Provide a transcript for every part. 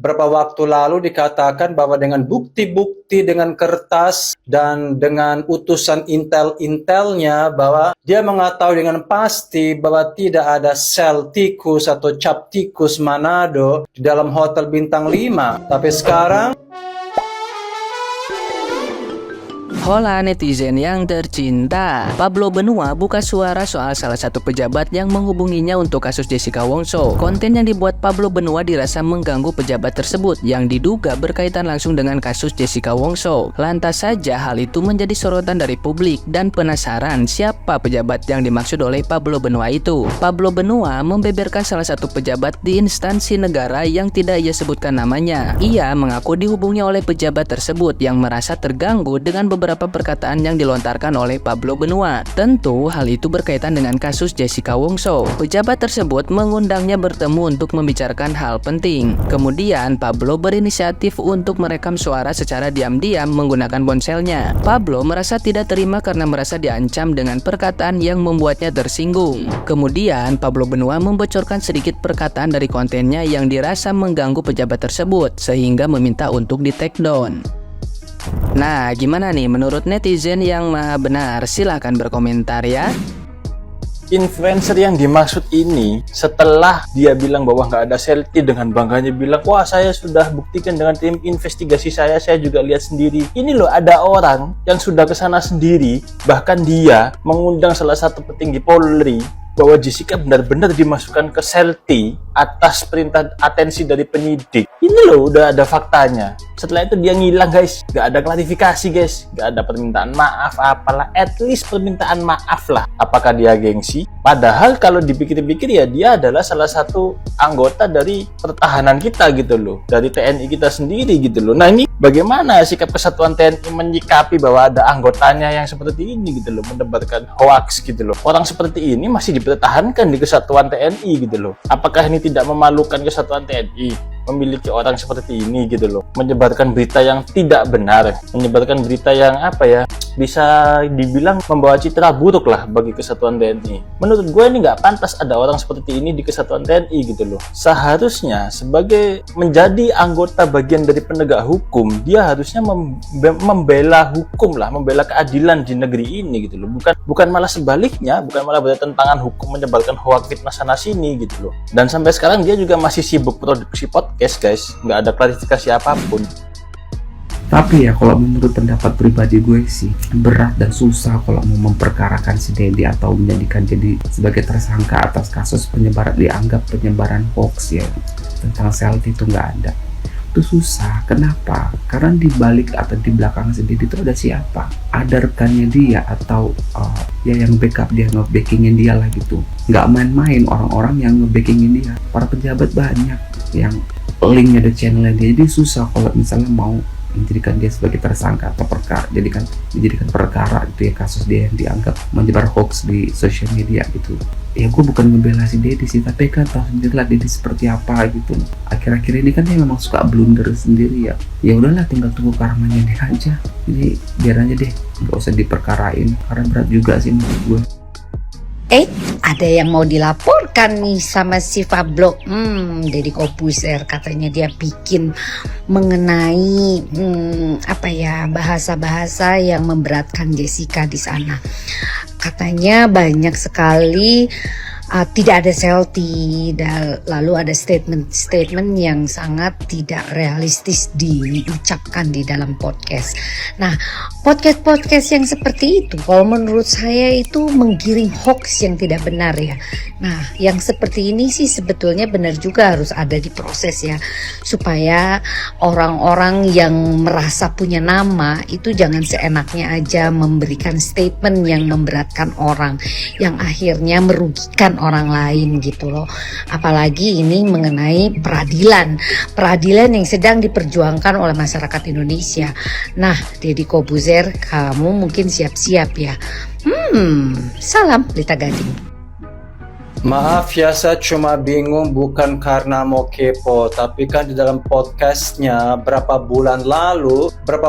Beberapa waktu lalu dikatakan bahwa dengan bukti-bukti, dengan kertas, dan dengan utusan intel-intelnya bahwa dia mengetahui dengan pasti bahwa tidak ada sel tikus atau cap tikus Manado di dalam hotel bintang 5. Tapi sekarang Hola netizen yang tercinta, Pablo Benua buka suara soal salah satu pejabat yang menghubunginya untuk kasus Jessica Wongso. Konten yang dibuat Pablo Benua dirasa mengganggu pejabat tersebut yang diduga berkaitan langsung dengan kasus Jessica Wongso. Lantas saja hal itu menjadi sorotan dari publik dan penasaran siapa pejabat yang dimaksud oleh Pablo Benua itu. Pablo Benua membeberkan salah satu pejabat di instansi negara yang tidak ia sebutkan namanya. Ia mengaku dihubungi oleh pejabat tersebut yang merasa terganggu dengan beberapa perkataan yang dilontarkan oleh Pablo Benua. Tentu hal itu berkaitan dengan kasus Jessica Wongso. Pejabat tersebut mengundangnya bertemu untuk membicarakan hal penting. Kemudian Pablo berinisiatif untuk merekam suara secara diam-diam menggunakan ponselnya. Pablo merasa tidak terima karena merasa diancam dengan perkataan yang membuatnya tersinggung. Kemudian Pablo Benua membocorkan sedikit perkataan dari kontennya yang dirasa mengganggu pejabat tersebut sehingga meminta untuk di-take down. Nah, gimana nih menurut netizen yang maha benar? Silahkan berkomentar ya. Influencer yang dimaksud ini setelah dia bilang bahwa nggak ada selfie, dengan bangganya bilang, wah saya sudah buktikan dengan tim investigasi saya juga lihat sendiri. Ini loh, ada orang yang sudah kesana sendiri, bahkan dia mengundang salah satu petinggi Polri bahwa Jessica benar-benar dimasukkan ke selfie atas perintah atensi dari penyidik. Ini loh, udah ada faktanya. Setelah itu dia ngilang guys, gak ada klarifikasi guys, gak ada permintaan maaf apalah, at least permintaan maaf lah. Apakah dia gengsi? Padahal kalau dipikir-pikir ya dia adalah salah satu anggota dari pertahanan kita gitu loh, dari TNI kita sendiri gitu loh. Nah ini bagaimana sikap kesatuan TNI menyikapi bahwa ada anggotanya yang seperti ini gitu loh, menebarkan hoax gitu loh. Orang seperti ini masih dipertahankan di kesatuan TNI gitu loh. Apakah ini tidak memalukan kesatuan TNI memiliki orang seperti ini gitu loh, menyebarkan berita yang tidak benar, menyebarkan berita yang bisa dibilang membawa citra buruk lah bagi kesatuan TNI. Menurut gue ini nggak pantas ada orang seperti ini di kesatuan TNI gitu loh. Seharusnya sebagai menjadi anggota bagian dari penegak hukum, dia harusnya membela hukum lah, membela keadilan di negeri ini gitu loh. Bukan malah sebaliknya, bukan malah bertentangan hukum, menyebarkan hoax fitnah sana sini gitu loh. Dan sampai sekarang dia juga masih sibuk produksi podcast guys, nggak ada klarifikasi apapun. Tapi ya kalau menurut pendapat pribadi gue sih, berat dan susah kalau mau memperkarakan si Dedi atau menjadikan jadi sebagai tersangka atas kasus dianggap penyebaran hoax ya tentang selfie itu nggak ada. Itu susah. Kenapa? Karena di balik atau di belakang si Dedi itu ada siapa? Ada rekannya dia atau yang backup dia, nge-backingin dia lah gitu. Nggak main-main orang-orang yang nge-backingin dia. Para pejabat banyak yang linknya ada channelnya dia. Jadi susah kalau misalnya mau menjadikan dia sebagai tersangka atau dijadikan perkara itu ya, kasus dia yang dianggap menyebar hoax di sosial media gitu. Ya gue bukan ngebela si Dedi sih, tapi kan tahu sendirilah Dedi seperti apa gitu. Akhir-akhir ini kan dia memang suka blunder sendiri ya. Ya udahlah, tinggal tunggu karmanya dia aja. Jadi biar aja deh, nggak usah diperkarain karena berat juga sih menurut gue. Ada yang mau dilaporkan nih sama si Pablo. Deddy Corbuzier katanya dia bikin mengenai bahasa-bahasa yang memberatkan Jessica di sana. Katanya banyak sekali tidak ada selfie, lalu ada statement yang sangat tidak realistis diucapkan di dalam podcast. Nah, podcast yang seperti itu kalau menurut saya itu menggiring hoax yang tidak benar ya. Nah, yang seperti ini sih sebetulnya benar juga harus ada diproses ya, supaya orang-orang yang merasa punya nama itu jangan seenaknya aja memberikan statement yang memberatkan orang, yang akhirnya merugikan orang lain gitu loh. Apalagi ini mengenai peradilan yang sedang diperjuangkan oleh masyarakat Indonesia. Nah, Deddy Corbuzier, kamu mungkin siap-siap ya. Salam Lita Gading. Maaf ya, saya cuma bingung bukan karena mau kepo, tapi kan di dalam podcastnya berapa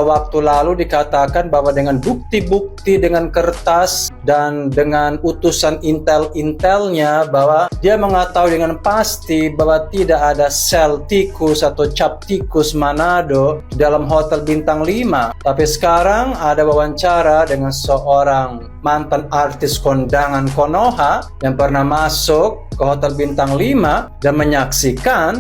waktu lalu dikatakan bahwa dengan bukti-bukti, dengan kertas, dan dengan utusan intel-intelnya bahwa dia mengetahui dengan pasti bahwa tidak ada sel tikus atau cap tikus Manado dalam hotel bintang 5. Tapi sekarang ada wawancara dengan seorang mantan artis kondangan Konoha yang pernah masuk ke hotel bintang 5 dan menyaksikan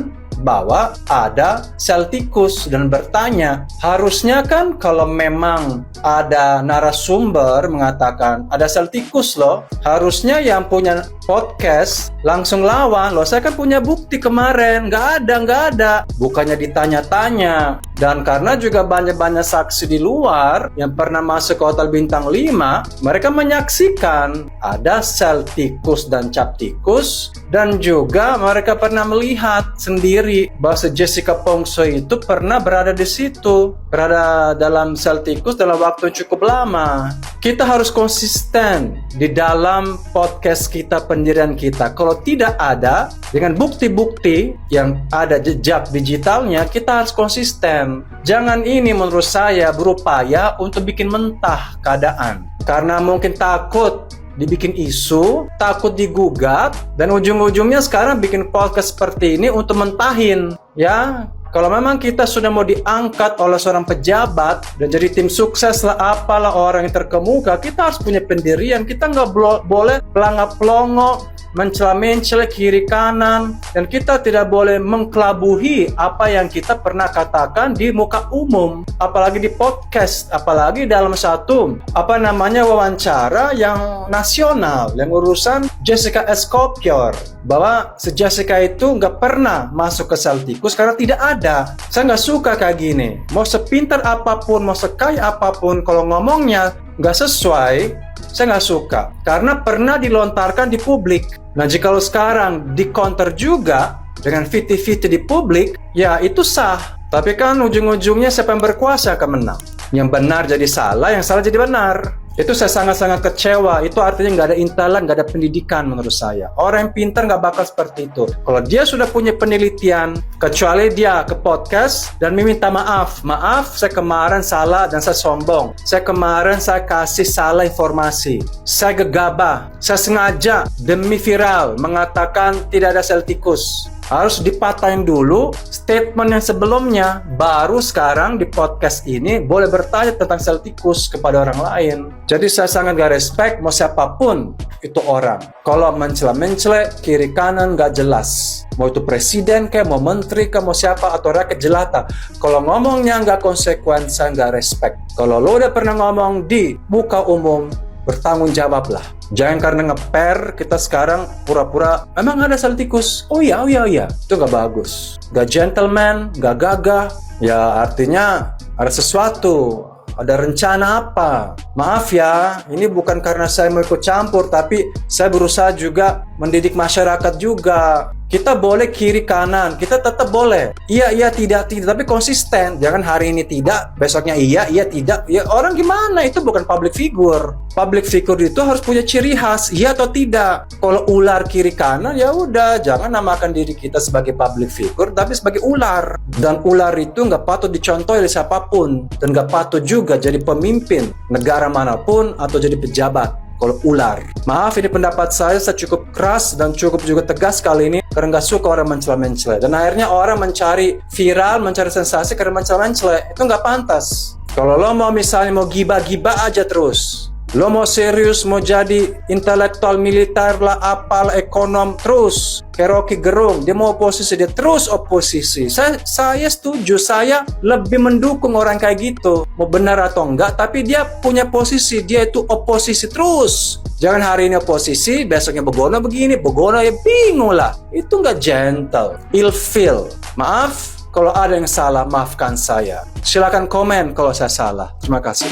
bahwa ada sel tikus dan bertanya, harusnya kan kalau memang ada narasumber mengatakan ada sel tikus loh, harusnya yang punya podcast langsung lawan loh, saya kan punya bukti kemarin, nggak ada, bukannya ditanya-tanya. Dan karena juga banyak-banyak saksi di luar yang pernah masuk ke hotel bintang 5, mereka menyaksikan ada sel tikus dan cap tikus, dan juga mereka pernah melihat sendiri bahwa Jessica Pongso itu pernah berada di situ, berada dalam sel tikus dalam waktu cukup lama. Kita harus konsisten di dalam podcast kita, pendirian kita. Kalau tidak ada dengan bukti-bukti yang ada jejak digitalnya, kita harus konsisten. Jangan ini menurut saya berupaya untuk bikin mentah keadaan. Karena mungkin takut dibikin isu, takut digugat, dan ujung-ujungnya sekarang bikin podcast seperti ini untuk mentahin. Ya, kalau memang kita sudah mau diangkat oleh seorang pejabat dan jadi tim sukses lah, apalah orang yang terkemuka, kita harus punya pendirian. Kita nggak boleh pelangap-pelongo, mencela-mencela kiri kanan, dan kita tidak boleh mengkelabuhi apa yang kita pernah katakan di muka umum, apalagi di podcast, apalagi dalam satu wawancara yang nasional yang urusan Jessica Escopior, bahwa si Jessica itu nggak pernah masuk ke sel tikus karena tidak ada. Saya nggak suka kayak gini. Mau sepintar apapun, mau sekaya apapun, kalau ngomongnya nggak sesuai, saya nggak suka, karena pernah dilontarkan di publik. Nah, jika sekarang di-counter juga dengan fiti-fiti di publik, ya itu sah. Tapi kan ujung-ujungnya siapa yang berkuasa akan menang. Yang benar jadi salah, yang salah jadi benar. Itu saya sangat-sangat kecewa. Itu artinya nggak ada intelan, nggak ada pendidikan menurut saya. Orang yang pintar nggak bakal seperti itu. Kalau dia sudah punya penelitian, kecuali dia ke podcast dan meminta maaf. Maaf, saya kemarin salah dan saya sombong. Saya kemarin saya kasih salah informasi. Saya gegabah. Saya sengaja demi viral mengatakan tidak ada sel tikus. Harus dipatahin dulu statement yang sebelumnya, baru sekarang di podcast ini boleh bertanya tentang sel tikus kepada orang lain. Jadi saya sangat gak respect mau siapapun itu orang. Kalau mencela-mencela kiri kanan gak jelas, mau itu presiden kayak, mau menteri kayak, mau siapa atau rakyat jelata, kalau ngomongnya gak konsekuen, saya gak respect. Kalau lo udah pernah ngomong di muka umum, bertanggung jawablah. Jangan karena ngeper kita sekarang pura-pura emang ada sel tikus. Oh iya, itu gak bagus, gak gentleman, gak gagah. Ya artinya ada sesuatu, ada rencana apa. Maaf ya, ini bukan karena saya mau ikut campur, tapi saya berusaha juga mendidik masyarakat juga. Kita boleh kiri kanan, kita tetap boleh. Iya, tidak, tapi konsisten. Jangan hari ini tidak, besoknya iya, tidak. Ya orang gimana? Itu bukan public figure. Public figure itu harus punya ciri khas, iya atau tidak. Kalau ular kiri kanan, ya udah, jangan namakan diri kita sebagai public figure, tapi sebagai ular. Dan ular itu nggak patut dicontoh oleh siapapun, dan nggak patut juga jadi pemimpin negara manapun atau jadi pejabat. Kalau ular, maaf ini pendapat saya cukup keras dan cukup juga tegas kali ini karena nggak suka orang mencela-mencela, dan akhirnya orang mencari viral, mencari sensasi karena mencela-mencela. Itu nggak pantas. Kalau lo mau misalnya mau gibah-gibah aja terus, lo mau serius mau jadi intelektual militer lah, apal ekonom terus kayak Rocky Gerung, dia mau oposisi, dia terus oposisi. Saya setuju, saya lebih mendukung orang kayak gitu, mau benar atau enggak, tapi dia punya posisi, dia itu oposisi terus. Jangan hari ini oposisi, besoknya begono begini, begono ya bingung lah. Itu nggak gentle, ilfeel. Maaf kalau ada yang salah, maafkan saya. Silakan komen kalau saya salah. Terima kasih.